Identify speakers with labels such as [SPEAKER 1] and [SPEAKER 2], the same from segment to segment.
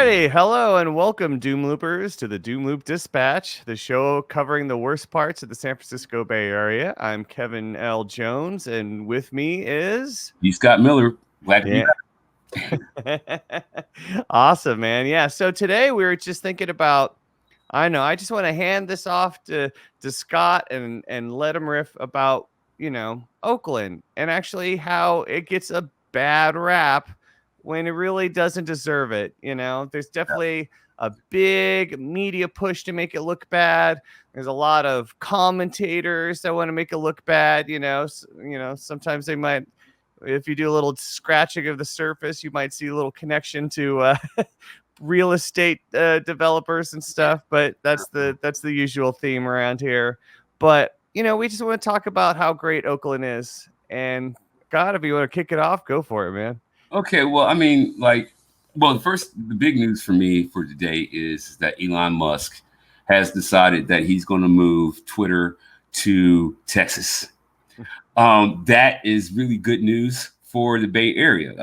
[SPEAKER 1] Alrighty, hello and welcome, Doomloopers, to the Doomloop Dispatch, the show covering the worst parts of the San Francisco Bay Area. I'm Kevin L. Jones, and with me is
[SPEAKER 2] You Scot Miller. Glad to be
[SPEAKER 1] back. Awesome, man. Yeah. So today we were just thinking about. I just want to hand this off to Scott and let him riff about Oakland and actually how it gets a bad rap when it really doesn't deserve it. There's definitely a big media push to make it look bad. There's a lot of commentators that want to make it look bad. Sometimes they might, if you do a little scratching of the surface, you might see a little connection to real estate developers and stuff. But that's the usual theme around here. But we just want to talk about how great Oakland is. And God, if you want to kick it off, go for it, man.
[SPEAKER 2] Okay, well, the big news for me for today is that Elon Musk has decided that he's going to move Twitter to Texas. That is really good news for the Bay Area,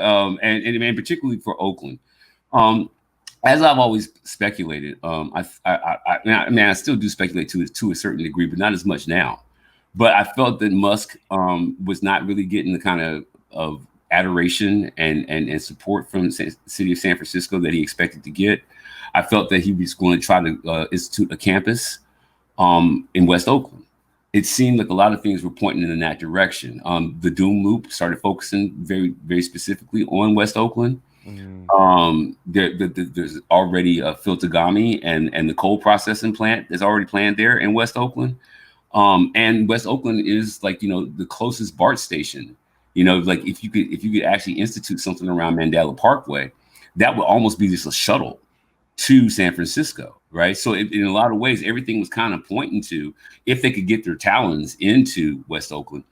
[SPEAKER 2] and particularly for Oakland. As I've always speculated, I still do speculate to a certain degree, but not as much now. But I felt that Musk was not really getting the kind of adoration and support from the city of San Francisco that he expected to get. I felt that he was going to try to institute a campus in West Oakland. It seemed like a lot of things were pointing in that direction. The Doomloop started focusing very, very specifically on West Oakland. There's already a Filtagami and the coal processing plant is already planned there in West Oakland. And West Oakland is the closest BART station. If you could actually institute something around Mandela Parkway, that would almost be just a shuttle to San Francisco, right? So in a lot of ways, everything was kind of pointing to, if they could get their talons into West Oakland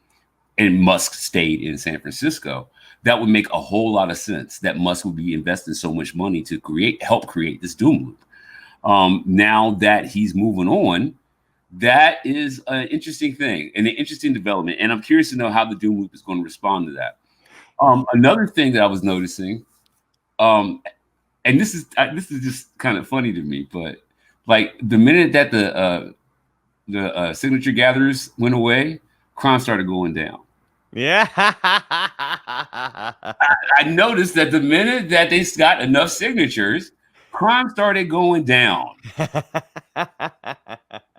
[SPEAKER 2] and Musk stayed in San Francisco, that would make a whole lot of sense that Musk would be investing so much money to help create this doom loop. Now that he's moving on, that is an interesting thing and an interesting development. And I'm curious to know how the doom loop is going to respond to that. Another thing that I was noticing, and this is just kind of funny to me, but like the minute that the signature gatherers went away, crime started going down.
[SPEAKER 1] Yeah.
[SPEAKER 2] I noticed that the minute that they got enough signatures, crime started going down.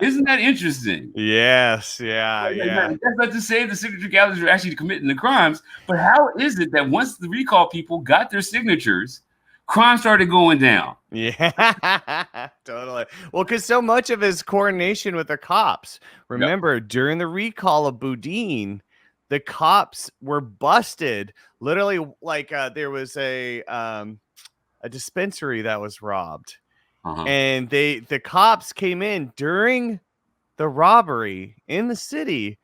[SPEAKER 2] Isn't that interesting?
[SPEAKER 1] Yes. Yeah.
[SPEAKER 2] That's not to say the signature gatherers are actually committing the crimes, but how is it that once the recall people got their signatures, crime started going down?
[SPEAKER 1] Yeah, totally. Well, because so much of his coordination with the cops. Remember, during the recall of Boudin, the cops were busted. Literally, there was a dispensary that was robbed. And the cops came in during the robbery in the city,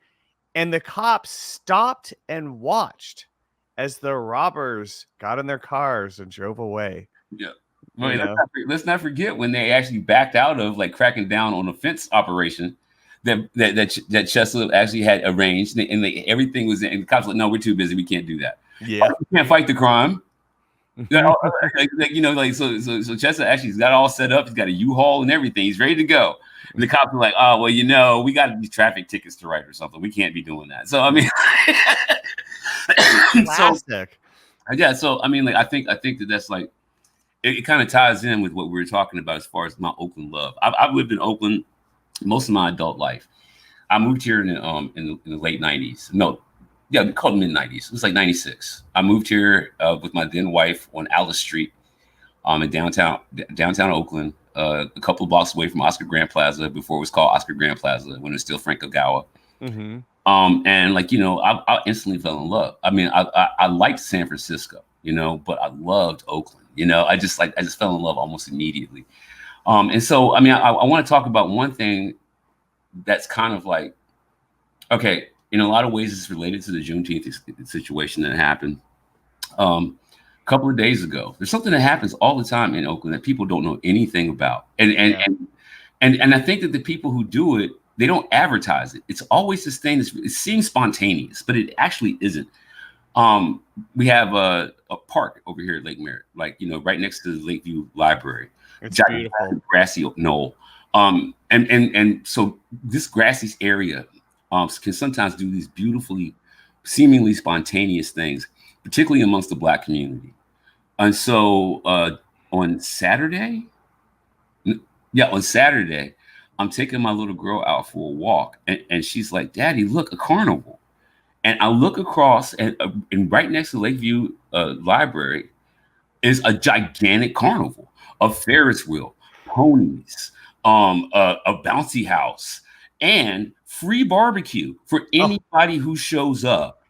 [SPEAKER 1] and the cops stopped and watched as the robbers got in their cars and drove away.
[SPEAKER 2] Yeah. Let's not forget when they actually backed out of cracking down on a fence operation that Chesler actually had arranged, and everything was in, and the cops were like, no, we're too busy, we can't do that.
[SPEAKER 1] Yeah,
[SPEAKER 2] we can't fight the crime. So Chester actually's got it all set up. He's got a U-Haul and everything. He's ready to go. And the cops are like, oh, well, we got these traffic tickets to write or something. We can't be doing that. So, I mean,
[SPEAKER 1] classic.
[SPEAKER 2] I think that's it kind of ties in with what we were talking about as far as my Oakland love. I've lived in Oakland most of my adult life. I moved here in the late 90s. No. Yeah, we called it mid-90s. It was like 96. I moved here with my then wife on Alice Street in downtown Oakland, a couple of blocks away from Oscar Grant Plaza before it was called Oscar Grant Plaza, when it was still Frank Ogawa.
[SPEAKER 1] Mm-hmm.
[SPEAKER 2] I instantly fell in love. I mean, I liked San Francisco, but I loved Oakland. I just fell in love almost immediately. And so, I mean, I want to talk about one thing that's kind of like, okay, in a lot of ways, it's related to the Juneteenth situation that happened a couple of days ago. There's something that happens all the time in Oakland that people don't know anything about, and I think that the people who do it, they don't advertise it. It's always this thing. It seems spontaneous, but it actually isn't. We have a park over here at Lake Merritt, like, right next to the Lakeview Library,
[SPEAKER 1] It's
[SPEAKER 2] giant
[SPEAKER 1] beautiful.
[SPEAKER 2] grassy knoll. And so this grassy area can sometimes do these beautifully, seemingly spontaneous things, particularly amongst the Black community. And so on Saturday, on Saturday, I'm taking my little girl out for a walk, and she's like, "Daddy, look, a carnival." And I look across, and right next to Lakeview Library is a gigantic carnival, a Ferris wheel, ponies, a bouncy house, and free barbecue for
[SPEAKER 1] Oh.
[SPEAKER 2] anybody who shows up.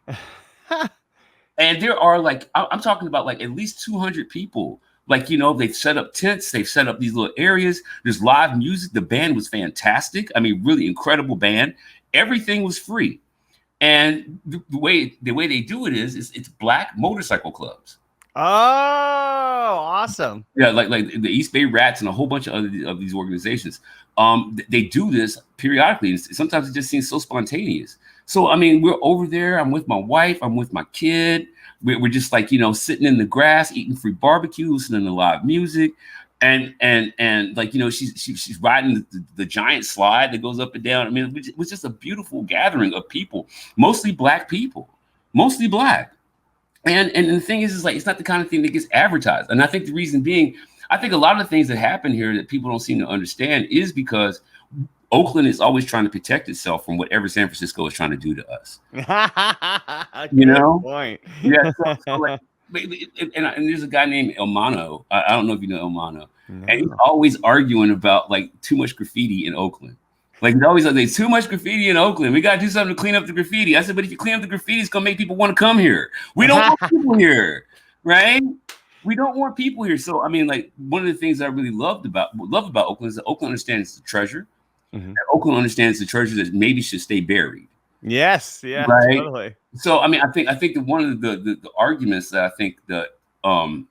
[SPEAKER 2] And there are I'm talking about like at least 200 people. Like, they've set up tents, they've set up these little areas. There's live music. The band was fantastic. I mean, really incredible band. Everything was free. And the way they do it is it's Black motorcycle clubs.
[SPEAKER 1] Oh, awesome.
[SPEAKER 2] Yeah, like the East Bay Rats and a whole bunch of these organizations. They do this periodically. And sometimes it just seems so spontaneous. So, I mean, we're over there. I'm with my wife. I'm with my kid. We're just like, sitting in the grass, eating free barbecue, listening to live music. And like, she's riding the giant slide that goes up and down. I mean, it was just a beautiful gathering of people, mostly Black people, mostly Black. And the thing is like, it's not the kind of thing that gets advertised. And I think the reason being, I think a lot of the things that happen here that people don't seem to understand is because Oakland is always trying to protect itself from whatever San Francisco is trying to do to us.
[SPEAKER 1] Good point.
[SPEAKER 2] Yeah. So like, and there's a guy named Elmano. I don't know if you know Elmano. No. And he's always arguing about like too much graffiti in Oakland. Like, he's always like, there's too much graffiti in Oakland. We got to do something to clean up the graffiti. I said, but if you clean up the graffiti, it's going to make people want to come here. We don't want people here, right? We don't want people here. So, I mean, like, one of the things I really love about Oakland is that Oakland understands the treasure. Mm-hmm. Oakland understands the treasure that maybe should stay buried.
[SPEAKER 1] Yes, yeah,
[SPEAKER 2] right?
[SPEAKER 1] Totally.
[SPEAKER 2] So, I mean, I think that one of the arguments that I think that San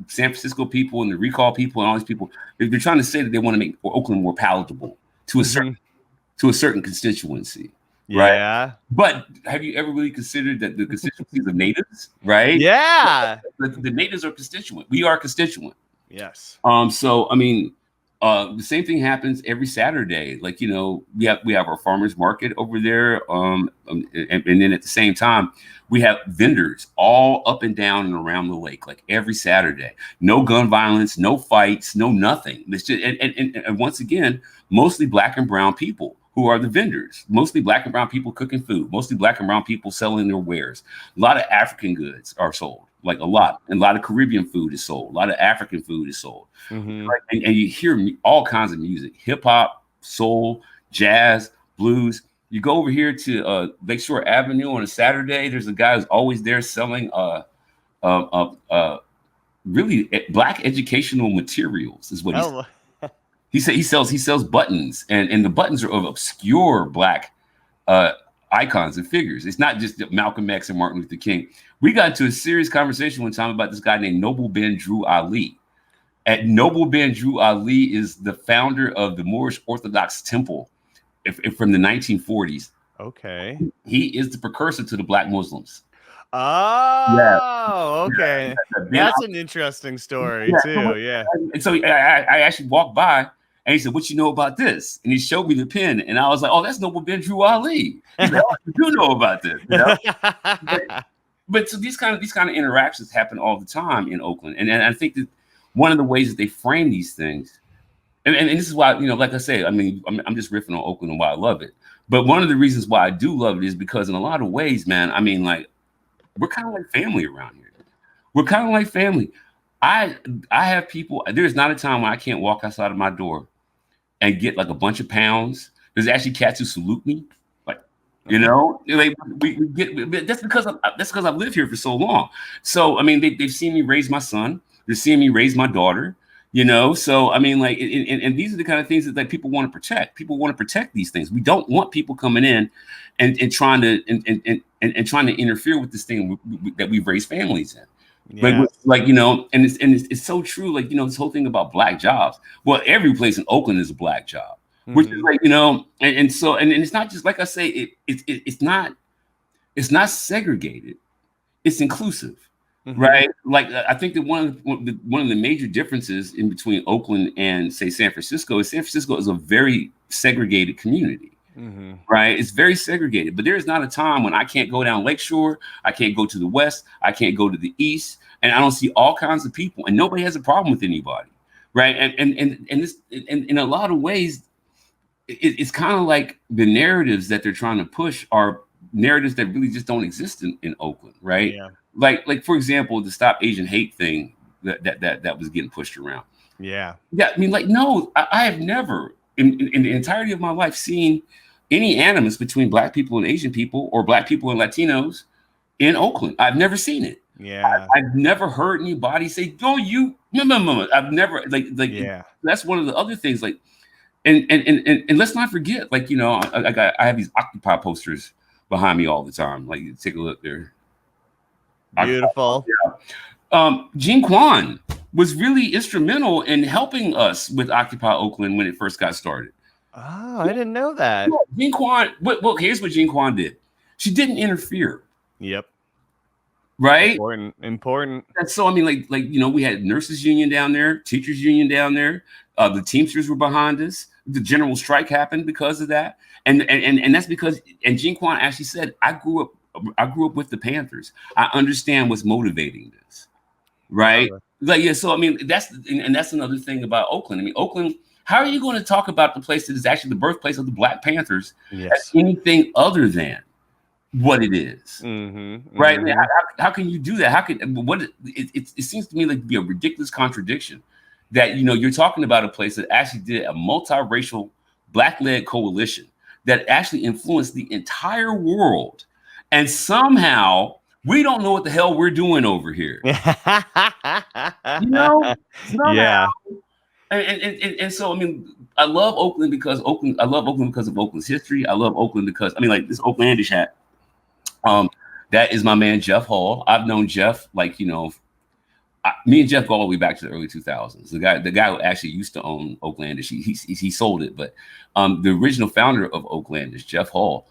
[SPEAKER 2] Francisco people and the recall people and all these people, they're trying to say that they want to make Oakland more palatable to a certain constituency, right? Yeah. But have you ever really considered that the constituencies of natives, right?
[SPEAKER 1] Yeah.
[SPEAKER 2] The natives are constituent. We are constituent.
[SPEAKER 1] Yes.
[SPEAKER 2] So I mean, the same thing happens every Saturday. Like, we have our farmers market over there, and then at the same time, we have vendors all up and down and around the lake, like every Saturday. No gun violence, no fights, no nothing. It's just, and once again, mostly Black and brown people who are the vendors. Mostly Black and brown people cooking food. Mostly Black and brown people selling their wares. A lot of African goods are sold. Like a lot of Caribbean food is sold. A lot of African food is sold. Mm-hmm. Like, and you hear all kinds of music: hip hop, soul, jazz, blues. You go over here to Lakeshore Avenue on a Saturday. There's a guy who's always there selling really Black educational materials. Is what he sells buttons, and the buttons are of obscure Black icons and figures. It's not just Malcolm X and Martin Luther King. We got into a serious conversation one time about this guy named Noble Ben Drew Ali. And Noble Ben Drew Ali is the founder of the Moorish Orthodox Temple from the 1940s.
[SPEAKER 1] Okay.
[SPEAKER 2] He is the precursor to the Black Muslims.
[SPEAKER 1] Oh, yeah. Okay. That's an interesting story too. Yeah.
[SPEAKER 2] And so I actually walked by and he said, "What you know about this?" And he showed me the pen, and I was like, "Oh, that's Noble Ben Drew Ali." He said, "Oh, you do know about this." But so these kind of interactions happen all the time in Oakland, and I think that one of the ways that they frame these things, and this is why, like I say, I mean, I'm just riffing on Oakland and why I love it. But one of the reasons why I do love it is because in a lot of ways, man, I mean, like, we're kind of like family around here. We're kind of like family. I have people. There's not a time when I can't walk outside of my door and get like a bunch of pounds. There's actually cats who salute me, like, like we get. That's because I've lived here for so long. So I mean, they've seen me raise my son. They're seeing me raise my daughter. So I mean, like, and these are the kind of things that like people want to protect. People want to protect these things. We don't want people coming in and trying to trying to interfere with this thing that we've raised families in. Yeah. Like, and it's so true. Like, this whole thing about Black jobs. Well, every place in Oakland is a Black job, which is like, and so it's not just, like I say, it's not segregated. it's inclusive,
[SPEAKER 1] Mm-hmm.
[SPEAKER 2] right? Like I think that one of the major differences in between Oakland and say San Francisco is a very segregated community.
[SPEAKER 1] Mm-hmm.
[SPEAKER 2] Right, it's very segregated, but there is not a time when I can't go down Lakeshore, I can't go to the west, I can't go to the east, and I don't see all kinds of people, and nobody has a problem with anybody, right? And this, in a lot of ways, it's kind of like the narratives that they're trying to push are narratives that really just don't exist in Oakland, right?
[SPEAKER 1] Yeah.
[SPEAKER 2] Like for example, the Stop Asian Hate thing that was getting pushed around.
[SPEAKER 1] Yeah.
[SPEAKER 2] Yeah, I mean, like, no, I have never in the entirety of my life seen any animus between black people and Asian people or black people and Latinos in Oakland. I've never seen it.
[SPEAKER 1] Yeah.
[SPEAKER 2] I've never heard anybody say, "Oh, you." No. I've never
[SPEAKER 1] Yeah.
[SPEAKER 2] that's one of the other things. Like, and let's not forget, like, you know, I have these Occupy posters behind me all the time. Like, take a look there.
[SPEAKER 1] Beautiful.
[SPEAKER 2] Gene Kwan was really instrumental in helping us with Occupy Oakland when it first got started.
[SPEAKER 1] Oh, I didn't know that.
[SPEAKER 2] Gene Kwan, well, here's what Gene Kwan did. She didn't interfere.
[SPEAKER 1] Yep.
[SPEAKER 2] Right?
[SPEAKER 1] Important.
[SPEAKER 2] And so, I mean, like, you know, we had nurses union down there, teachers union down there. The Teamsters were behind us. The general strike happened because of that. And that's because, and Gene Kwan actually said, I grew up with the Panthers. I understand what's motivating this. Right? Like, yeah, so I mean, that's another thing about Oakland. I mean, Oakland, how are you going to talk about the place that is actually the birthplace of the Black Panthers as anything other than what it is?
[SPEAKER 1] Mm-hmm.
[SPEAKER 2] Right? I mean, how can you do that? How can it seems to me like to be a ridiculous contradiction that, you know, you're talking about a place that actually did a multiracial Black-led coalition that actually influenced the entire world, and somehow we don't know what the hell we're doing over here. You know? Somehow.
[SPEAKER 1] Yeah.
[SPEAKER 2] And so, I mean, I love Oakland because of Oakland's history. I love Oakland because, I mean, like, this Oaklandish hat. That is my man Jeff Hall. I've known Jeff, like, you know, me and Jeff go all the way back to the early 2000s. The guy who actually used to own Oaklandish, he sold it, but the original founder of Oaklandish, Jeff Hall,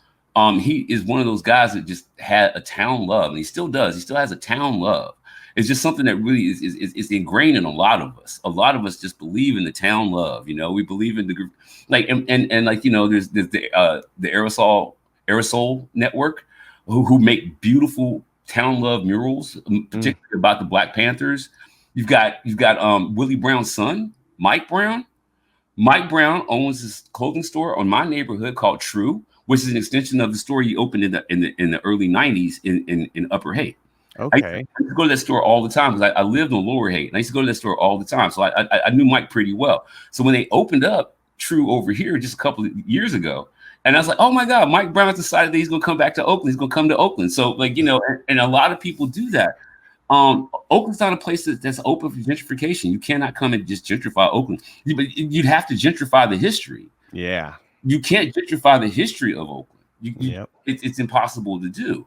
[SPEAKER 2] he is one of those guys that just had a town love, and he still does. He still has a town love. It's just something that really is ingrained in a lot of us. A lot of us just believe in the town love. You know, we believe in the group, like, and like, you know, there's the Aerosol network who make beautiful town love murals, particularly about the Black Panthers. You've got Willie Brown's son, Mike Brown. Mike Brown owns this clothing store on my neighborhood called True, which is an extension of the store he opened in the early 90s in Upper Haight.
[SPEAKER 1] Okay.
[SPEAKER 2] I used to go to that store all the time because I lived on Lower Haight, and I used to go to that store all the time. So I knew Mike pretty well. So when they opened up True over here just a couple of years ago, and I was like, oh my God, Mike Brown decided that he's going to come back to Oakland. He's going to come to Oakland. So, like, you know, and a lot of people do that. Oakland's not a place that's open for gentrification. You cannot come and just gentrify Oakland. You'd have to gentrify the history.
[SPEAKER 1] Yeah.
[SPEAKER 2] You can't gentrify the history of Oakland. It's impossible to do.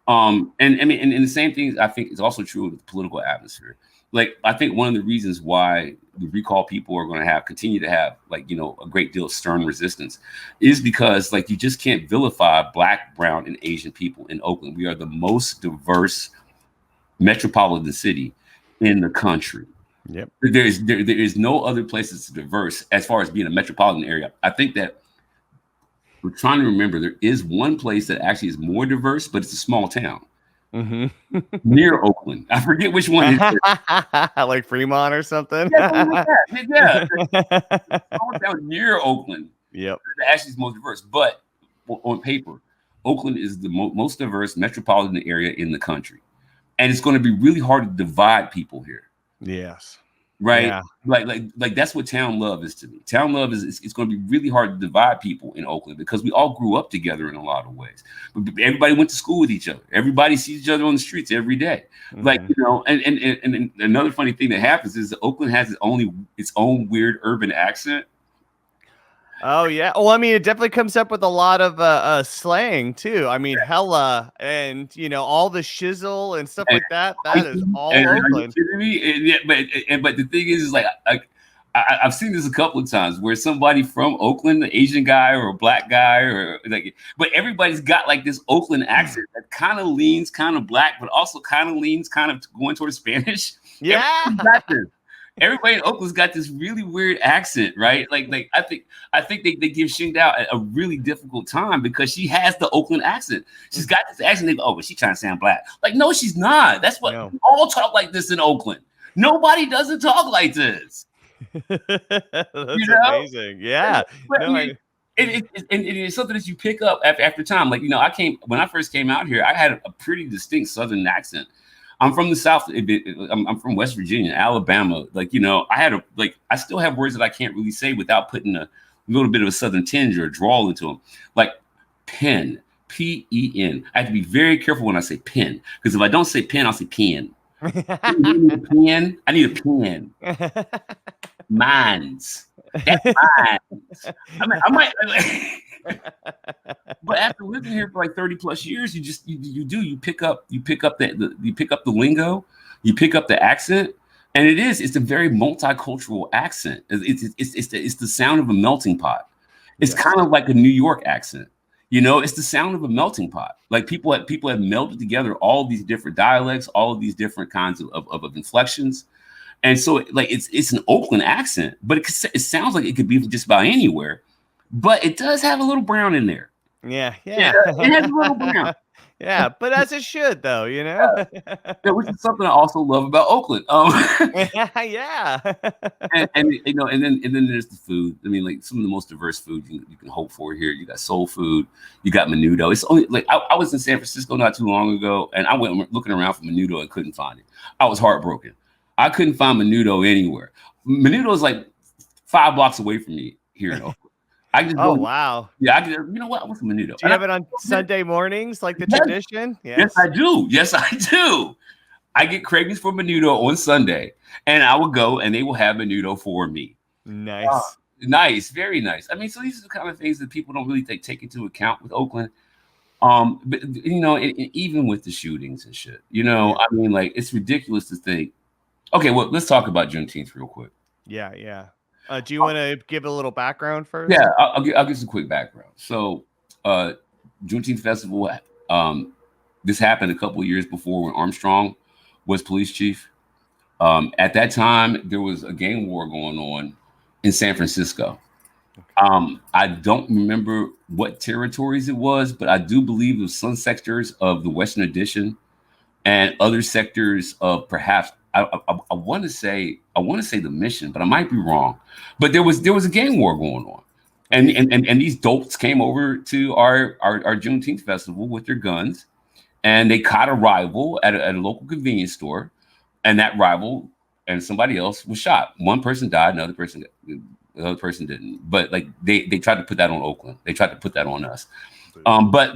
[SPEAKER 2] And I mean, and the same thing I think is also true of the political atmosphere. Like, I think one of the reasons why the recall people are going to continue to have, like, you know, a great deal of stern resistance is because, like, you just can't vilify Black, brown, and Asian people in Oakland. We are the most diverse metropolitan city in the country.
[SPEAKER 1] Yep.
[SPEAKER 2] There is no other place that's diverse as far as being a metropolitan area. I think that we're trying to remember there is one place that actually is more diverse, but it's a small town. Near Oakland. I forget which one.
[SPEAKER 1] Like Fremont or something.
[SPEAKER 2] Yeah. Down near Oakland.
[SPEAKER 1] Yep.
[SPEAKER 2] Actually is most diverse, but on paper, Oakland is the most diverse metropolitan area in the country, and it's going to be really hard to divide people here.
[SPEAKER 1] Yes.
[SPEAKER 2] Right.
[SPEAKER 1] Yeah.
[SPEAKER 2] Like that's what town love is to me. Town love is it's going to be really hard to divide people in Oakland because we all grew up together in a lot of ways. But everybody went to school with each other. Everybody sees each other on the streets every day. Like, you know, and another funny thing that happens is that Oakland has its own weird urban accent.
[SPEAKER 1] Oh yeah. Well, I mean, it definitely comes up with a lot of slang too. I mean, hella, and, you know, all the shizzle and stuff like that. That is all Oakland.
[SPEAKER 2] But the thing is like I've seen this a couple of times where somebody from Oakland, an Asian guy or a black guy, or like, but everybody's got like this Oakland accent that kind of leans kind of black, but also kind of leans kind of going towards Spanish.
[SPEAKER 1] Yeah.
[SPEAKER 2] Everybody in Oakland's got this really weird accent, right? Like I think they give Xing Dao a really difficult time because she has the Oakland accent. She's got this accent. They go, oh, but she's trying to sound black. Like, no, she's not. That's what we all talk like this in Oakland. Nobody doesn't talk like this.
[SPEAKER 1] That's amazing. Yeah.
[SPEAKER 2] But, no, and it's something that you pick up after time. Like, when I first came out here, I had a pretty distinct Southern accent. I'm from the South. I'm from West Virginia, Alabama. Like, I still have words that I can't really say without putting a little bit of a Southern tinge or a drawl into them. Like pen, P-E-N. I have to be very careful when I say pen, because if I don't say pen, I'll say pen. I need a pen. Mines. That's mines. I might. But after living here for like 30 plus years, you pick up the lingo, you pick up the accent, and it's a very multicultural accent. It's the sound of a melting pot. It's kind of like a New York accent. It's the sound of a melting pot. Like people have melded together all these different dialects, all of these different kinds of inflections. And so it's an Oakland accent, but it sounds like it could be just about anywhere. But it does have a little brown in there.
[SPEAKER 1] Yeah.
[SPEAKER 2] It has a little brown.
[SPEAKER 1] Yeah, but as it should, though,
[SPEAKER 2] which is something I also love about Oakland.
[SPEAKER 1] Yeah.
[SPEAKER 2] and then there's the food. I mean, like some of the most diverse food you can hope for here. You got soul food, you got menudo. It's only like I was in San Francisco not too long ago, and I went looking around for menudo and couldn't find it. I was heartbroken. I couldn't find menudo anywhere. Menudo is like 5 blocks away from me here in Oakland.
[SPEAKER 1] Wow.
[SPEAKER 2] Yeah, I want some menudo.
[SPEAKER 1] Do you have it on Sunday mornings, like the tradition?
[SPEAKER 2] Yes, I do. Yes, I do. I get cravings for menudo on Sunday, and I will go, and they will have menudo for me.
[SPEAKER 1] Nice.
[SPEAKER 2] Nice, very nice. I mean, so these are the kind of things that people don't really take into account with Oakland. But even with the shootings and shit, I mean, like it's ridiculous to think. Okay, well, let's talk about Juneteenth real quick.
[SPEAKER 1] Yeah. Do you want to give a little background first?
[SPEAKER 2] Yeah, I'll give some quick background. So, Juneteenth Festival, this happened a couple of years before when Armstrong was police chief. At that time, there was a gang war going on in San Francisco. Okay. I don't remember what territories it was, but I do believe it was some sectors of the Western Addition and other sectors of perhaps. I want to say the Mission, but I might be wrong. But there was a gang war going on, and these dopes came over to our Juneteenth festival with their guns, and they caught a rival at a local convenience store, and that rival and somebody else was shot. One person died, the other person didn't. But like they tried to put that on Oakland. They tried to put that on us. But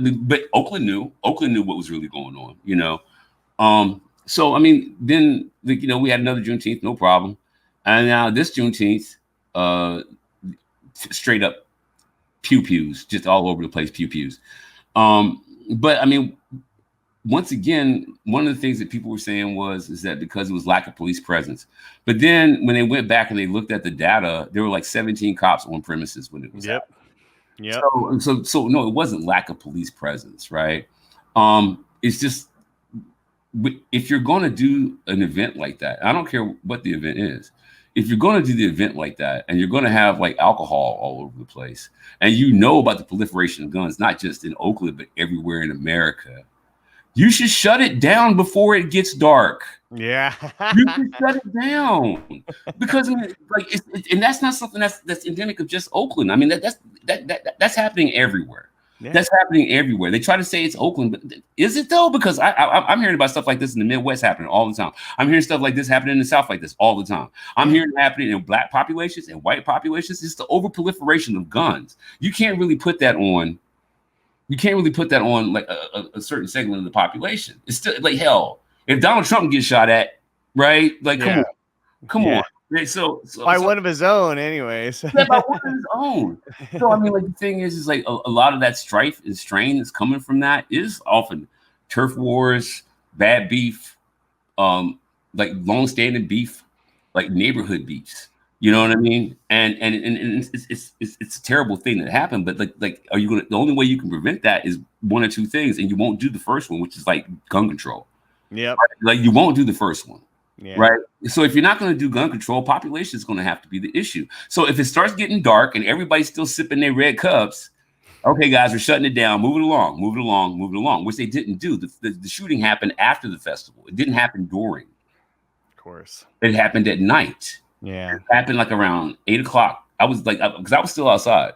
[SPEAKER 2] Oakland knew what was really going on. So, I mean, then, we had another Juneteenth, no problem. And now this Juneteenth, straight up pew-pews, just all over the place, pew-pews. But, I mean, once again, one of the things that people were saying is that because it was lack of police presence. But then when they went back and they looked at the data, there were like 17 cops on premises when it was
[SPEAKER 1] Yep.
[SPEAKER 2] So no, it wasn't lack of police presence, right? It's just, if you're going to do an event like that, I don't care what the event is. If you're going to do the event like that and you're going to have like alcohol all over the place, and about the proliferation of guns, not just in Oakland, but everywhere in America, you should shut it down before it gets dark.
[SPEAKER 1] Yeah.
[SPEAKER 2] You should shut it down because and that's not something that's endemic of just Oakland. I mean, that's happening everywhere. Yeah. That's happening everywhere. They try to say it's Oakland, but is it though? Because I'm hearing about stuff like this in the Midwest happening all the time. I'm hearing stuff like this happening in the South like this all the time. I'm hearing it happening in Black populations and white populations. It's the overproliferation of guns. You can't really put that on. Like a certain segment of the population. It's still like hell. If Donald Trump gets shot at, right? Like, come on. So
[SPEAKER 1] by one of his own, anyways.
[SPEAKER 2] Yeah, by one of his own. So I mean, like the thing is like a lot of that strife and strain that's coming from that is often turf wars, bad beef, like long-standing beef, like neighborhood beefs. You know what I mean? And it's a terrible thing that happened. But like, are you gonna? The only way you can prevent that is one or two things, and you won't do the first one, which is like gun control.
[SPEAKER 1] Yep.
[SPEAKER 2] Right? Like you won't do the first one,
[SPEAKER 1] Yeah.
[SPEAKER 2] right? So if you're not going to do gun control, population is going to have to be the issue. So if it starts getting dark and everybody's still sipping their red cups, okay, guys, we're shutting it down. Move it along, move it along, move it along. Which they didn't do. The shooting happened after the festival. It didn't happen during.
[SPEAKER 1] Of course.
[SPEAKER 2] It happened at night.
[SPEAKER 1] Yeah.
[SPEAKER 2] It happened like around 8 o'clock. I was like, because I was still outside.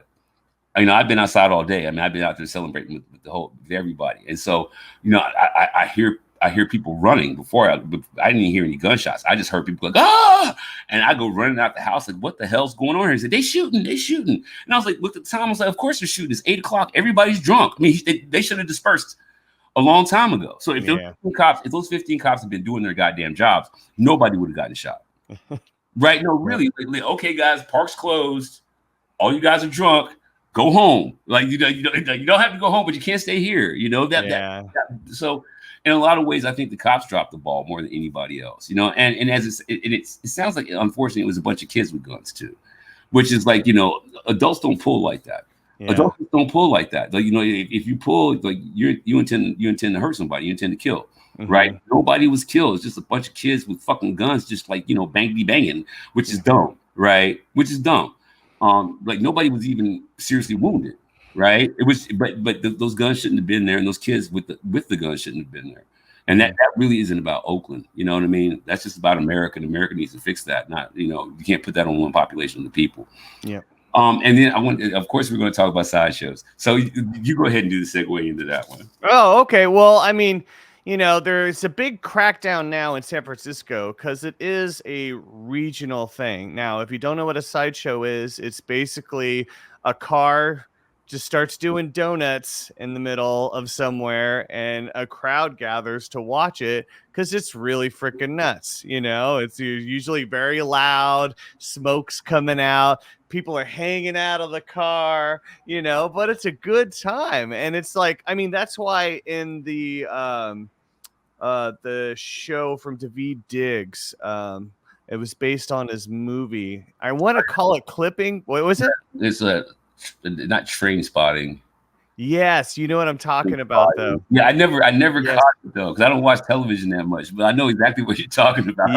[SPEAKER 2] You know, I've been outside all day. I mean, I've been out there celebrating with everybody. And so, you know, I hear people running before I didn't even hear any gunshots. I just heard people like, ah, and I go running out the house like, what the hell's going on here? He said, they shooting. And I was like, looked at the time. I was like, of course they're shooting. It's 8 o'clock. Everybody's drunk. I mean, they should have dispersed a long time ago. So if those 15 cops had been doing their goddamn jobs, nobody would have gotten shot. Right? No, really. Like, okay, guys, park's closed. All you guys are drunk. Go home. Like you don't have to go home, but you can't stay here. You know that. So in a lot of ways, I think the cops dropped the ball more than anybody else. You know, and as it sounds like, unfortunately, it was a bunch of kids with guns too, which is like, you know, adults don't pull like that. Yeah. Adults don't pull like that. Like, you know, if you pull, like you intend to hurt somebody, you intend to kill. Mm-hmm. Right? Nobody was killed. It's just a bunch of kids with fucking guns, just like, you know, banging, which is dumb, right? Which is dumb. Like nobody was even seriously wounded, right? It was, but those guns shouldn't have been there, and those kids with the guns shouldn't have been there. And that really isn't about Oakland. You know what I mean? That's just about America, and America needs to fix that. Not, you know, you can't put that on one population of the people. Yeah. And then of course, we're going to talk about sideshows. So you go ahead and do the segue into that one.
[SPEAKER 1] Oh, okay. Well, I mean, you know, there's a big crackdown now in San Francisco because it is a regional thing. Now, if you don't know what a sideshow is, it's basically a car just starts doing donuts in the middle of somewhere and a crowd gathers to watch it because it's really freaking nuts. You know, it's usually very loud, smoke's coming out, people are hanging out of the car, you know, but it's a good time. And it's like, I mean, that's why in the show from Daveed Diggs, it was based on his movie. I want to call it Clipping. What was it?
[SPEAKER 2] It's not Train Spotting.
[SPEAKER 1] Yes, you know what I'm talking about, though.
[SPEAKER 2] Yeah, I never caught it though, because I don't watch television that much, but I know exactly what you're talking about.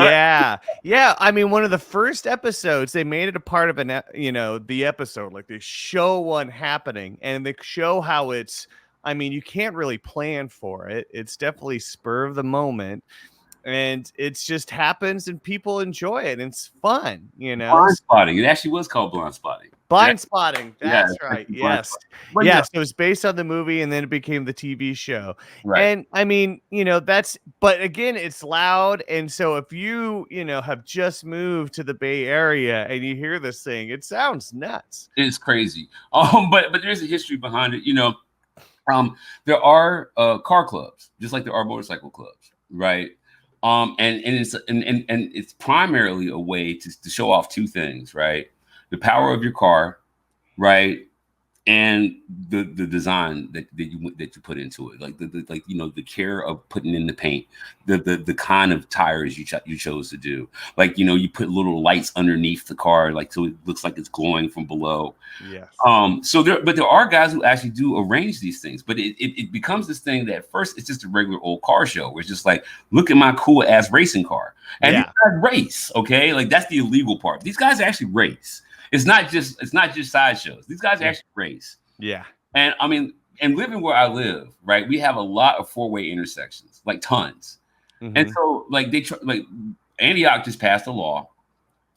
[SPEAKER 1] Yeah. I mean, one of the first episodes, they made it a part of the episode, like they show one happening, and they show how it's. I mean, you can't really plan for it. It's definitely spur of the moment. And it just happens and people enjoy it. And it's fun, you know.
[SPEAKER 2] Blind spotting. It actually was called blind spotting.
[SPEAKER 1] Blind spotting. That's right. Yes. Yes. It was based on the movie and then it became the TV show. Right. And I mean, you know, but again, it's loud. And so if you have just moved to the Bay Area and you hear this thing, it sounds nuts.
[SPEAKER 2] It's crazy. But there's a history behind it, you know. There are car clubs, just like there are motorcycle clubs, right? And it's primarily a way to show off two things, right? The power of your car, right? And the design that you put into it, like the care of putting in the paint, the kind of tires you chose to do, like, you know, you put little lights underneath the car, like so it looks like it's glowing from below.
[SPEAKER 1] Yes.
[SPEAKER 2] So there are guys who actually do arrange these things, but it becomes this thing that at first it's just a regular old car show where it's just like, look at my cool ass racing car, and these guys race, okay? Like that's the illegal part. These guys actually race. It's not just sideshows. These guys actually race.
[SPEAKER 1] Yeah.
[SPEAKER 2] And I mean, and living where I live, right, we have a lot of four-way intersections, like tons. Mm-hmm. And so like Antioch just passed a law,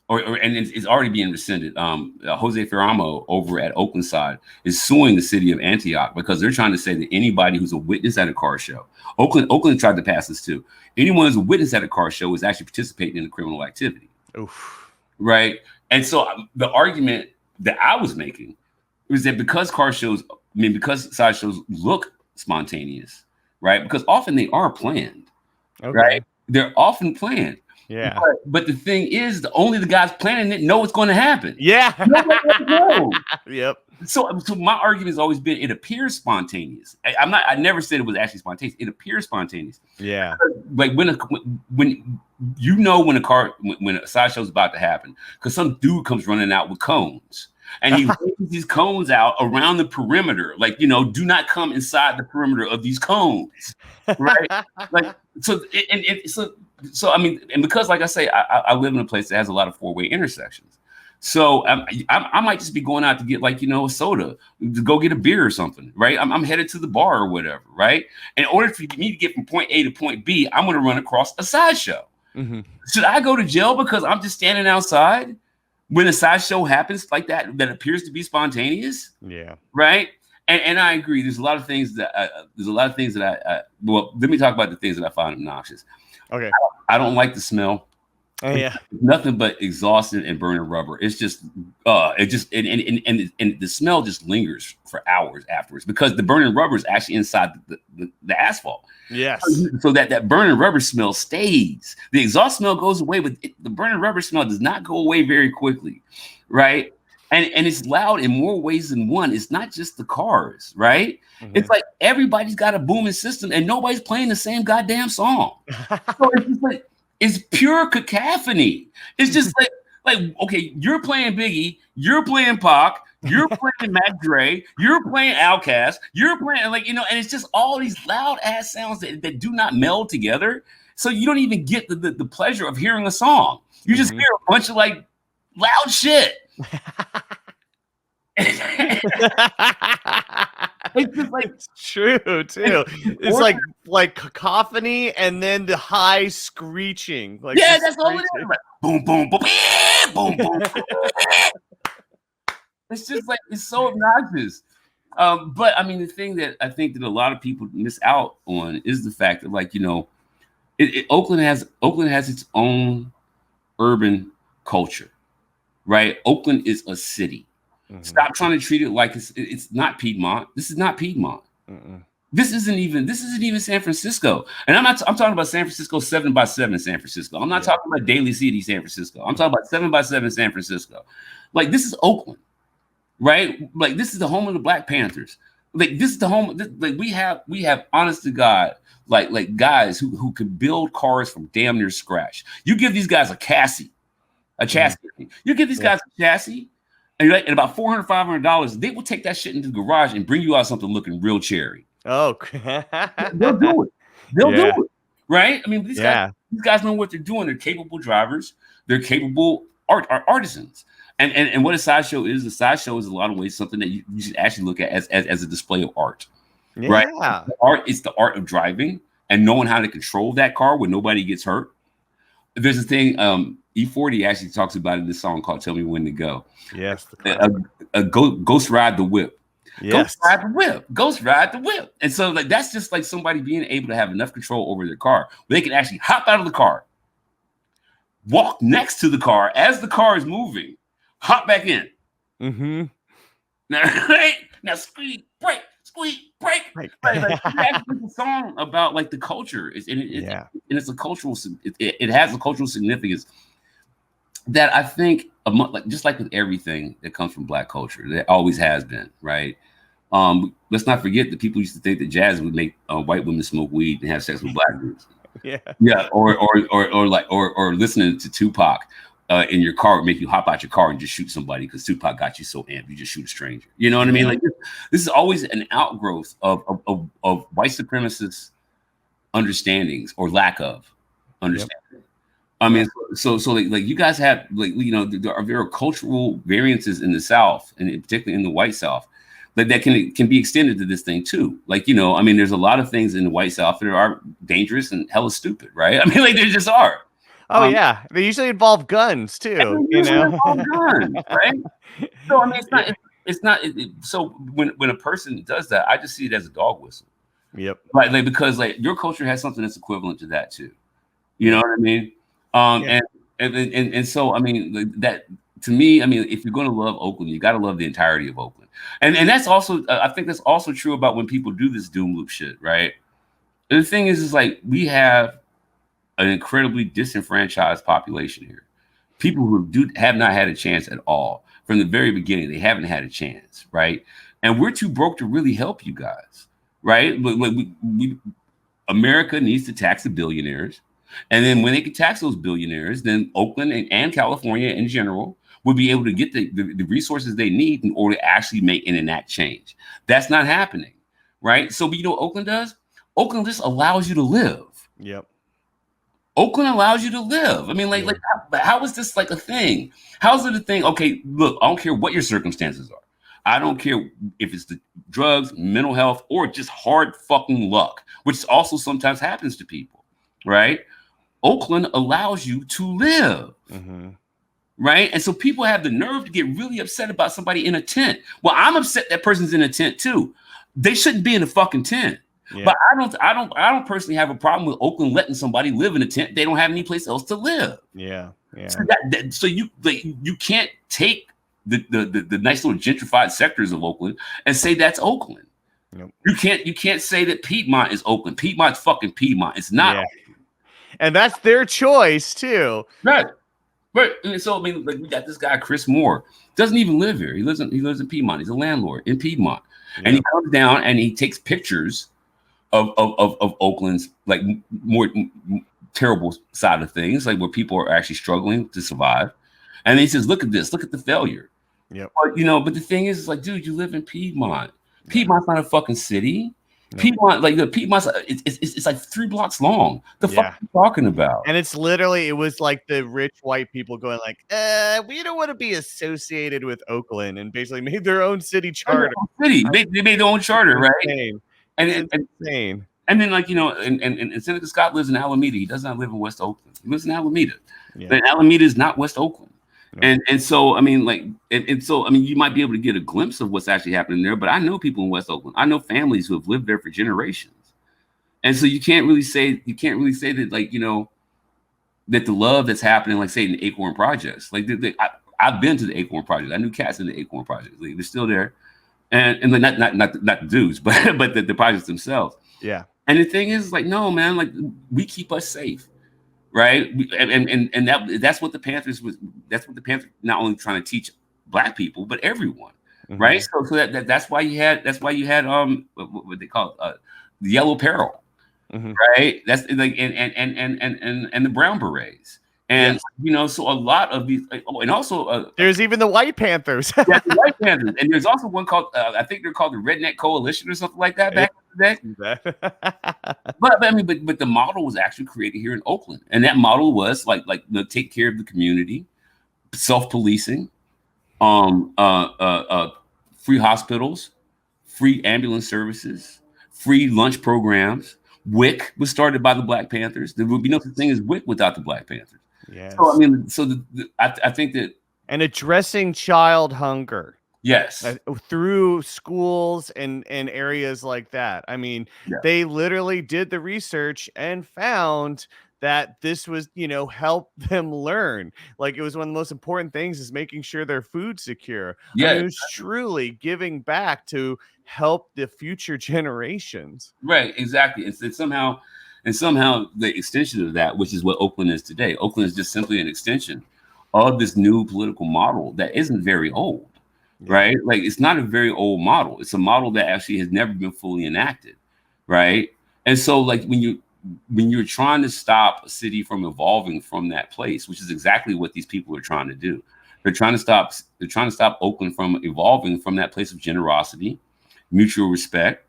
[SPEAKER 2] and it's already being rescinded. Jose Ferramo over at Oakland side is suing the city of Antioch because they're trying to say that anybody who's a witness at a car show, Oakland tried to pass this too. Anyone who's a witness at a car show is actually participating in a criminal activity.
[SPEAKER 1] Oof.
[SPEAKER 2] Right. And so the argument that I was making was that because sideshows look spontaneous, right? Because often they are planned, right? They're often planned.
[SPEAKER 1] Yeah.
[SPEAKER 2] But the thing is, only the guys planning it know what's going to happen.
[SPEAKER 1] Yeah.
[SPEAKER 2] Nobody else knows.
[SPEAKER 1] Yep.
[SPEAKER 2] So my argument has always been it appears spontaneous. I never said it was actually spontaneous. It appears spontaneous.
[SPEAKER 1] Yeah.
[SPEAKER 2] Like when you know when a sideshow is about to happen, because some dude comes running out with cones. And he waves these cones out around the perimeter, like, you know, do not come inside the perimeter of these cones, right? Like, so I mean, and because, like I say, I live in a place that has a lot of four-way intersections. So I might just be going out to get, like, you know, a soda, to go get a beer or something, right? I'm headed to the bar or whatever, right? In order for me to get from point A to point B, I'm going to run across a sideshow. Mm-hmm. Should I go to jail because I'm just standing outside when a sideshow happens like that appears to be spontaneous?
[SPEAKER 1] Yeah.
[SPEAKER 2] Right. And I agree. There's a lot of things that I well, let me talk about the things that I find obnoxious.
[SPEAKER 1] Okay.
[SPEAKER 2] I don't like the smell.
[SPEAKER 1] Oh yeah.
[SPEAKER 2] It's nothing but exhausted and burning rubber. It's just and the smell just lingers for hours afterwards, because the burning rubber is actually inside the asphalt.
[SPEAKER 1] Yes.
[SPEAKER 2] So that burning rubber smell stays. The exhaust smell goes away, but the burning rubber smell does not go away very quickly, right? And it's loud in more ways than one. It's not just the cars, right? Mm-hmm. It's like everybody's got a booming system and nobody's playing the same goddamn song. So it's just like, it's pure cacophony. It's just like okay, you're playing Biggie, you're playing Pac, you're playing Mac Dre, you're playing Outkast, you're playing, like, you know, and it's just all these loud ass sounds that do not meld together. So you don't even get the pleasure of hearing a song. You just hear a bunch of like loud shit. It's just like,
[SPEAKER 1] it's true too. It's like cacophony and then the high screeching. Like,
[SPEAKER 2] yeah, that's all it is. Like, boom, boom, boom, boom, boom. It's just like, it's so obnoxious. But I mean, the thing that I think that a lot of people miss out on is the fact that, like, you know, Oakland has its own urban culture, right? Oakland is a city. Mm-hmm. Stop trying to treat it like it's not Piedmont. This is not Piedmont. Mm-mm. This isn't even San Francisco. And I'm talking about San Francisco 7x7 in San Francisco. I'm not talking about Daly City, San Francisco. I'm talking about 7x7 in San Francisco. Like, this is Oakland, right? Like, this is the home of the Black Panthers. Like, this is the home. Like, we have honest to God, like guys who can build cars from damn near scratch. You give these guys a chassis. You give these guys a chassis, and at about $400, $500, they will take that shit into the garage and bring you out something looking real cherry.
[SPEAKER 1] Oh,
[SPEAKER 2] they'll do it. They'll do it, right? I mean, these guys know what they're doing. They're capable drivers. They're capable artisans. And what a sideshow is a lot of ways something that you should actually look at as a display of art, right? It's the art of driving and knowing how to control that car when nobody gets hurt. There's a thing, E40 actually talks about in this song called "Tell Me When to Go."
[SPEAKER 1] Yes,
[SPEAKER 2] Ghost Ride the Whip.
[SPEAKER 1] Yes.
[SPEAKER 2] Ghost ride the whip. And so, like, that's just like somebody being able to have enough control over their car where they can actually hop out of the car, walk next to the car as the car is moving, hop back in.
[SPEAKER 1] Mm-hmm.
[SPEAKER 2] Now squeak, break. Like, that's a song about, like, the culture. And it's a cultural. It has a cultural significance that I think, like, just like with everything that comes from Black culture, that always has been, right? Let's not forget that people used to think that jazz would make white women smoke weed and have sex with Black dudes. Or listening to Tupac in your car would make you hop out your car and just shoot somebody because Tupac got you so amped you just shoot a stranger. You know what I mean? Like, this is always an outgrowth of white supremacist understandings or lack of understanding. Yep. I mean, so like you guys have, like, you know, there are cultural variances in the South, and particularly in the white South, that can be extended to this thing too. Like, you know, I mean, there's a lot of things in the white South that are dangerous and hella stupid, right? I mean, like, there just are.
[SPEAKER 1] Oh yeah, they usually involve guns too. You know,
[SPEAKER 2] guns, right? So I mean, it's not. So when a person does that, I just see it as a dog whistle.
[SPEAKER 1] Yep.
[SPEAKER 2] Like because, like, your culture has something that's equivalent to that too. You know what I mean? And so, I mean, like, that, to me, I mean, if you're going to love Oakland, you got to love the entirety of Oakland. And that's also, I think that's also true about when people do this doom loop shit, right? And the thing is like, we have an incredibly disenfranchised population here. People who have not had a chance at all. from the very beginning. They haven't had a chance, right? And we're too broke to really help you guys, right? America needs to tax the billionaires. And then when they can tax those billionaires, then Oakland and California in general will be able to get the resources they need in order to actually make and enact change. That's not happening, right? So, you know what Oakland does? Oakland just allows you to live.
[SPEAKER 1] Yep.
[SPEAKER 2] Oakland allows you to live. I mean, like how is this like a thing? How's it a thing? Okay, look, I don't care what your circumstances are. I don't care if it's the drugs, mental health, or just hard fucking luck, which also sometimes happens to people, right? Oakland allows you to live, right? And so people have the nerve to get really upset about somebody in a tent. Well, I'm upset that person's in a tent too. They shouldn't be in a fucking tent. Yeah. But I don't personally have a problem with Oakland letting somebody live in a tent. They don't have any place else to live.
[SPEAKER 1] Yeah, yeah.
[SPEAKER 2] So you can't take the nice little gentrified sectors of Oakland and say that's Oakland. Nope. You can't say that Piedmont is Oakland. Piedmont's fucking Piedmont. It's not. Yeah.
[SPEAKER 1] And that's their choice too.
[SPEAKER 2] Right. Right. So I mean, like we got this guy Chris Moore, doesn't even live here. He lives in Piedmont. He's a landlord in Piedmont, and he comes down and he takes pictures of Oakland's like more terrible side of things, like where people are actually struggling to survive. And then he says, look at this, look at the failure.
[SPEAKER 1] Yeah.
[SPEAKER 2] But the thing is, like, dude, you live in Piedmont. Piedmont's not a fucking city. No. Piedmont, like the Piedmont's, it's like 3 blocks long. The fuck are you talking about?
[SPEAKER 1] And it's literally, it was like the rich white people going like, we don't want to be associated with Oakland, and basically made their own city charter.
[SPEAKER 2] They made their own charter, right? And
[SPEAKER 1] insane.
[SPEAKER 2] And then, like, and Senator Scott lives in Alameda. He does not live in West Oakland. He lives in Alameda. Yeah. But Alameda is not West Oakland. No. And so, I mean, like, and so, I mean, you might be able to get a glimpse of what's actually happening there. But I know people in West Oakland. I know families who have lived there for generations. And so you can't really say that, like, that the love that's happening, like, say, in the Acorn Projects. Like, I've been to the Acorn Projects. I knew cats in the Acorn Projects. Like, they're still there. And not the dudes, but the projects themselves.
[SPEAKER 1] Yeah.
[SPEAKER 2] And the thing is, like, no, man, like, we keep us safe, right? And that's what the Panthers was. That's what the Panthers not only trying to teach Black people, but everyone, right? So that's why you had what they call it, the Yellow Peril, right? That's like and the Brown Berets. And so a lot of these, and also
[SPEAKER 1] there's even the White Panthers.
[SPEAKER 2] Yeah, the White Panthers, and there's also one called I think they're called the Redneck Coalition or something like that back in the day. But I mean, but the model was actually created here in Oakland, and that model was like take care of the community, self-policing, free hospitals, free ambulance services, free lunch programs. WIC was started by the Black Panthers. There would be no such thing as WIC without the Black Panthers.
[SPEAKER 1] Yes.
[SPEAKER 2] So I mean, I think that,
[SPEAKER 1] and addressing child hunger.
[SPEAKER 2] Yes.
[SPEAKER 1] Through schools and areas like that. I mean, they literally did the research and found that this was, help them learn. Like, it was one of the most important things is making sure their food's secure.
[SPEAKER 2] Yeah.
[SPEAKER 1] I mean, it was truly giving back to help the future generations.
[SPEAKER 2] Right. Exactly. And somehow the extension of that, which is what Oakland is today. Oakland is just simply an extension of this new political model that isn't very old. Right? Like, it's not a very old model. It's a model that actually has never been fully enacted. Right. And so, like, when you're trying to stop a city from evolving from that place, which is exactly what these people are trying to do. They're trying to stop Oakland from evolving from that place of generosity, mutual respect,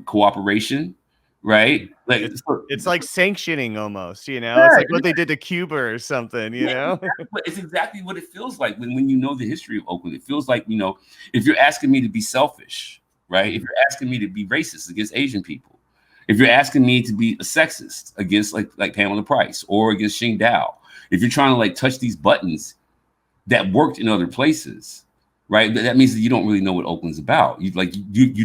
[SPEAKER 2] cooperation. Right. Like
[SPEAKER 1] it's like sanctioning almost, it's like what they did to Cuba or something,
[SPEAKER 2] It's exactly what it feels like when you know the history of Oakland. It feels like, if you're asking me to be selfish, right? If you're asking me to be racist against Asian people, if you're asking me to be a sexist against like Pamela Price or against Xing Dao, if you're trying to like touch these buttons that worked in other places, right? That means that you don't really know what Oakland's about. You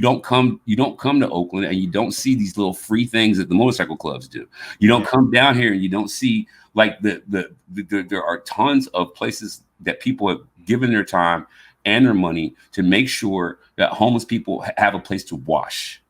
[SPEAKER 2] don't come to Oakland and you don't see these little free things that the motorcycle clubs do. You don't come down here and you don't see like there are tons of places that people have given their time and their money to make sure that homeless people have a place to wash.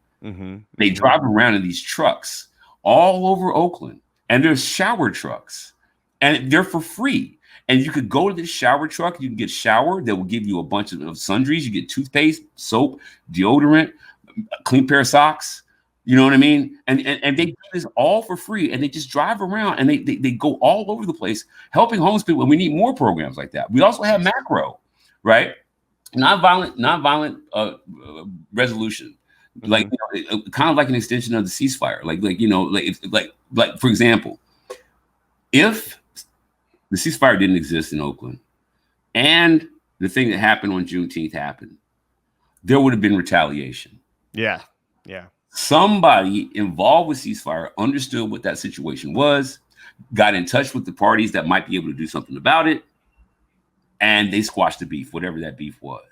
[SPEAKER 2] They drive around in these trucks all over Oakland, and there's shower trucks, and they're for free. And you could go to this shower truck. You can get shower that will give you a bunch of sundries. You get toothpaste, soap, deodorant, a clean pair of socks. You know what I mean? And they do this all for free, and they just drive around and they go all over the place helping homeless people. And we need more programs like that. We also have macro, right? Nonviolent resolution, like kind of like an extension of the ceasefire. Like for example, if the ceasefire didn't exist in Oakland, and the thing that happened on Juneteenth happened, there would have been retaliation.
[SPEAKER 1] Yeah.
[SPEAKER 2] Somebody involved with ceasefire understood what that situation was, got in touch with the parties that might be able to do something about it, and they squashed the beef, whatever that beef was,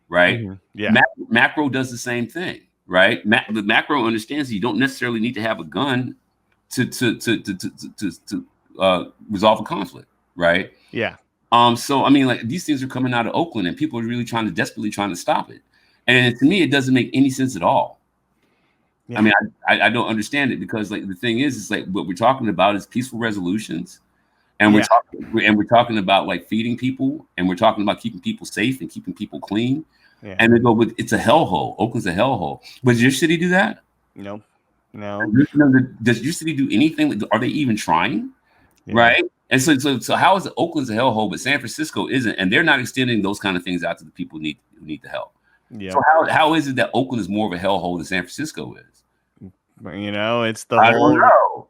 [SPEAKER 2] right?
[SPEAKER 1] Yeah.
[SPEAKER 2] Macro does the same thing, right? The macro understands that you don't necessarily need to have a gun to resolve a conflict, right?
[SPEAKER 1] Yeah.
[SPEAKER 2] So I mean, like, these things are coming out of Oakland, and people are really desperately trying to stop it. And to me, it doesn't make any sense at all. Yeah. I mean, I don't understand it, because like the thing is like what we're talking about is peaceful resolutions, and we're talking about like feeding people, and we're talking about keeping people safe and keeping people clean. Yeah. And they go with, it's a hellhole. Oakland's a hellhole. But does your city do that?
[SPEAKER 1] No.
[SPEAKER 2] Does your city do anything? Are they even trying? Yeah. Right. And so how is Oakland's a hellhole, but San Francisco isn't, and they're not extending those kind of things out to the people who need the help. Yeah. So how is it that Oakland is more of a hellhole than San Francisco is?
[SPEAKER 1] You know, it's the
[SPEAKER 2] I
[SPEAKER 1] whole
[SPEAKER 2] don't know.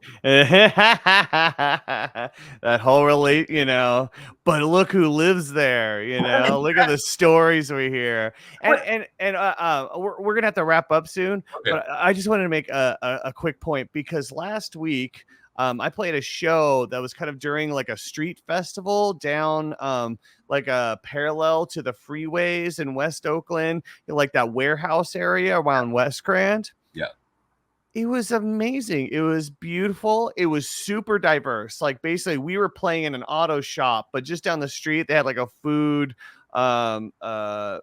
[SPEAKER 1] that whole relate, you know, but look who lives there, you know, look at the stories we hear. And we're gonna have to wrap up soon. Okay. But I just wanted to make a quick point, because last week I played a show that was kind of during like a street festival down like a parallel to the freeways in West Oakland, like that warehouse area around West Grand.
[SPEAKER 2] Yeah.
[SPEAKER 1] It was amazing. It was beautiful. It was super diverse. Like basically we were playing in an auto shop, but just down the street they had like a food not a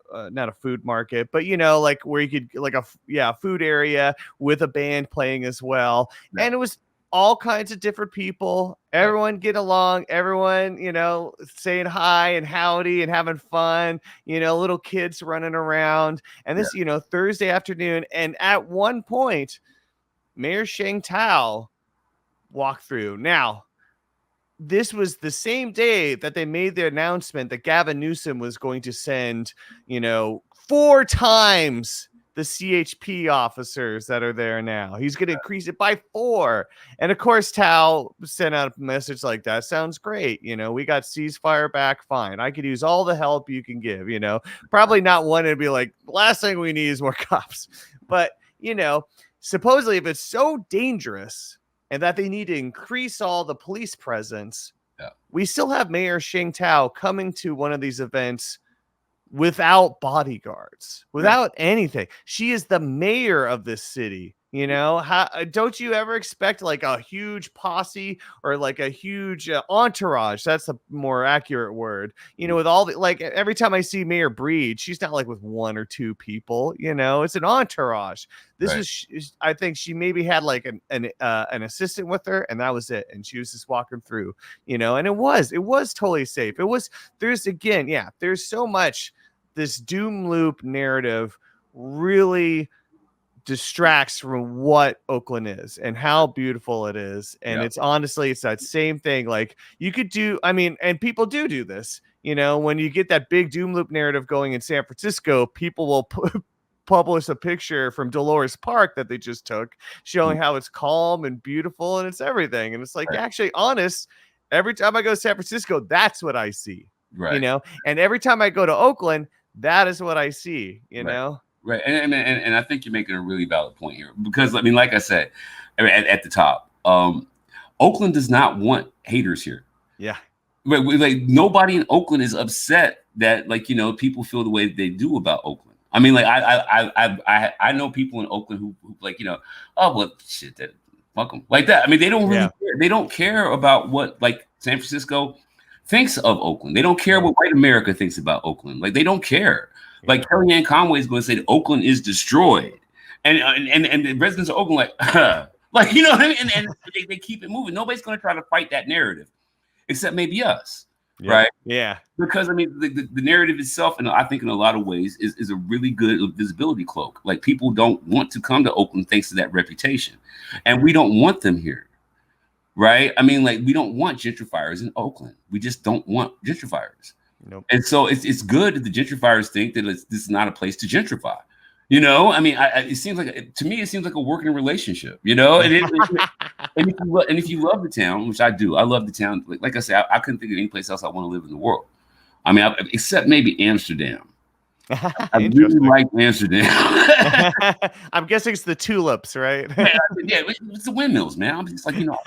[SPEAKER 1] food market, but you know, like where you could like a food area with a band playing as well. Yeah. And it was all kinds of different people, everyone get along, everyone, you know, saying hi and howdy and having fun, you know, little kids running around. And this, you know, Thursday afternoon. And at one point, Mayor Sheng Tao walked through. Now, this was the same day that they made the announcement that Gavin Newsom was going to send, you know, 4 times the CHP officers that are there now. He's going to increase it by 4. And of course, Tao sent out a message like that. Sounds great. You know, we got ceasefire back. Fine. I could use all the help you can give, you know, probably not wanting to be like, last thing we need is more cops. But, you know, supposedly if it's so dangerous and that they need to increase all the police presence, we still have Mayor Sheng Tao coming to one of these events without bodyguards, without anything. She is the mayor of this city. You know, how don't you ever expect like a huge posse or like a huge entourage? That's a more accurate word. You know, with all the, like, every time I see Mayor Breed, she's not like with 1 or 2 people. You know, it's an entourage. This is, I think she maybe had like an assistant with her, and that was it. And she was just walking through. You know, and it was totally safe. There's so much. This doom loop narrative really distracts from what Oakland is and how beautiful it is. And it's honestly, it's that same thing. Like you could do, I mean, and people do this, you know, when you get that big doom loop narrative going in San Francisco, people will publish a picture from Dolores Park that they just took showing how it's calm and beautiful and it's everything. And it's like, actually honest, every time I go to San Francisco, that's what I see, you know, and every time I go to Oakland, that is what I see, you know?
[SPEAKER 2] Right. And I think you're making a really valid point here, because I mean, like I said, at the top, Oakland does not want haters here.
[SPEAKER 1] Yeah.
[SPEAKER 2] Like nobody in Oakland is upset that, like, you know, people feel the way that they do about Oakland. I mean, like I know people in Oakland who like, you know, oh well, shit, that fuck them like that. I mean, they don't really care. They don't care about what like San Francisco thinks of Oakland. They don't care what white America thinks about Oakland. Like they don't care. Like Kellyanne Conway is going to say that Oakland is destroyed, and the residents of Oakland like you know what I mean, and they keep it moving. Nobody's going to try to fight that narrative, except maybe us.
[SPEAKER 1] Yep.
[SPEAKER 2] right?
[SPEAKER 1] Yeah.
[SPEAKER 2] Because I mean, the narrative itself, and I think in a lot of ways, is a really good visibility cloak. Like people don't want to come to Oakland thanks to that reputation, and we don't want them here, right? I mean, like we don't want gentrifiers in Oakland. We just don't want gentrifiers.
[SPEAKER 1] Nope.
[SPEAKER 2] And so it's good that the gentrifiers think that this is not a place to gentrify. You know, I mean, it seems like to me, it seems like a working relationship. You know, and if you love the town, which I do, I love the town. Like I said, I couldn't think of any place else I want to live in the world. I mean, except maybe Amsterdam. I really like Amsterdam.
[SPEAKER 1] I'm guessing it's the tulips, right?
[SPEAKER 2] Yeah, it's the windmills, man. I'm just like, you know,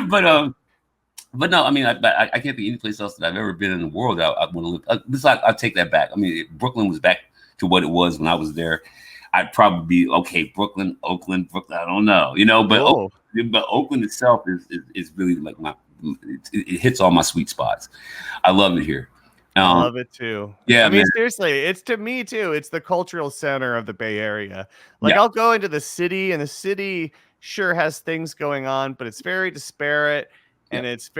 [SPEAKER 2] but no, I mean, I can't think of any place else that I've ever been in the world I want to live. Besides, I'll take that back. I mean, if Brooklyn was back to what it was when I was there, I'd probably be okay. Brooklyn, Oakland, Brooklyn. I don't know, you know, but Oakland itself is really like it hits all my sweet spots. I love it here.
[SPEAKER 1] I love it too.
[SPEAKER 2] Yeah,
[SPEAKER 1] I mean,
[SPEAKER 2] man.
[SPEAKER 1] seriously, it's to me too. It's the cultural center of the Bay Area. Like I'll go into the city, and the city sure has things going on, but it's very disparate. And it's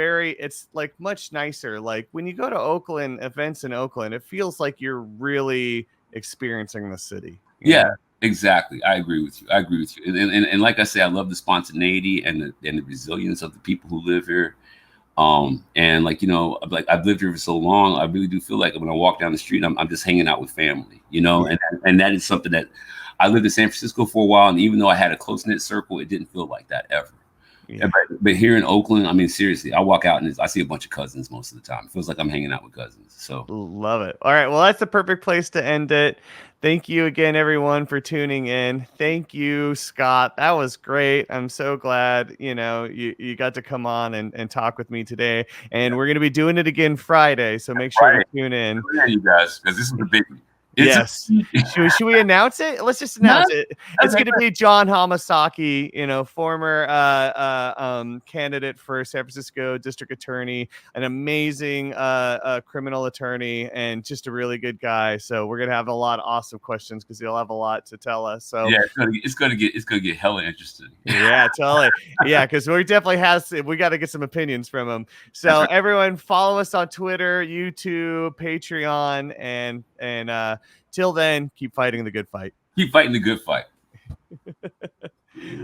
[SPEAKER 1] like much nicer. Like when you go to Oakland, events in Oakland, it feels like you're really experiencing the city.
[SPEAKER 2] Yeah, exactly. I agree with you. And like I say, I love the spontaneity and the resilience of the people who live here. And like, you know, like I've lived here for so long, I really do feel like when I walk down the street, I'm just hanging out with family, you know, and that is something that I lived in San Francisco for a while. And even though I had a close knit circle, it didn't feel like that ever. Yeah. But here in Oakland, I mean, seriously, I walk out and I see a bunch of cousins most of the time. It feels like I'm hanging out with cousins. So
[SPEAKER 1] love it. All right. Well, that's the perfect place to end it. Thank you again, everyone, for tuning in. Thank you, Scott. That was great. I'm so glad, you know, you got to come on and talk with me today. And we're going to be doing it again Friday. So make sure to tune in.
[SPEAKER 2] Yeah, you guys, because this is the biggie.
[SPEAKER 1] Yes. Should we announce it? Let's just announce it. It's going to be John Hamasaki, you know, former candidate for San Francisco district attorney, an amazing criminal attorney, and just a really good guy. So we're going to have a lot of awesome questions because he'll have a lot to tell us. So
[SPEAKER 2] yeah, it's gonna get hella interesting.
[SPEAKER 1] Yeah, totally. Yeah, because we definitely we got to get some opinions from him. So everyone, follow us on Twitter, YouTube, Patreon, and till then, keep fighting the good fight.
[SPEAKER 2] Keep fighting the good fight.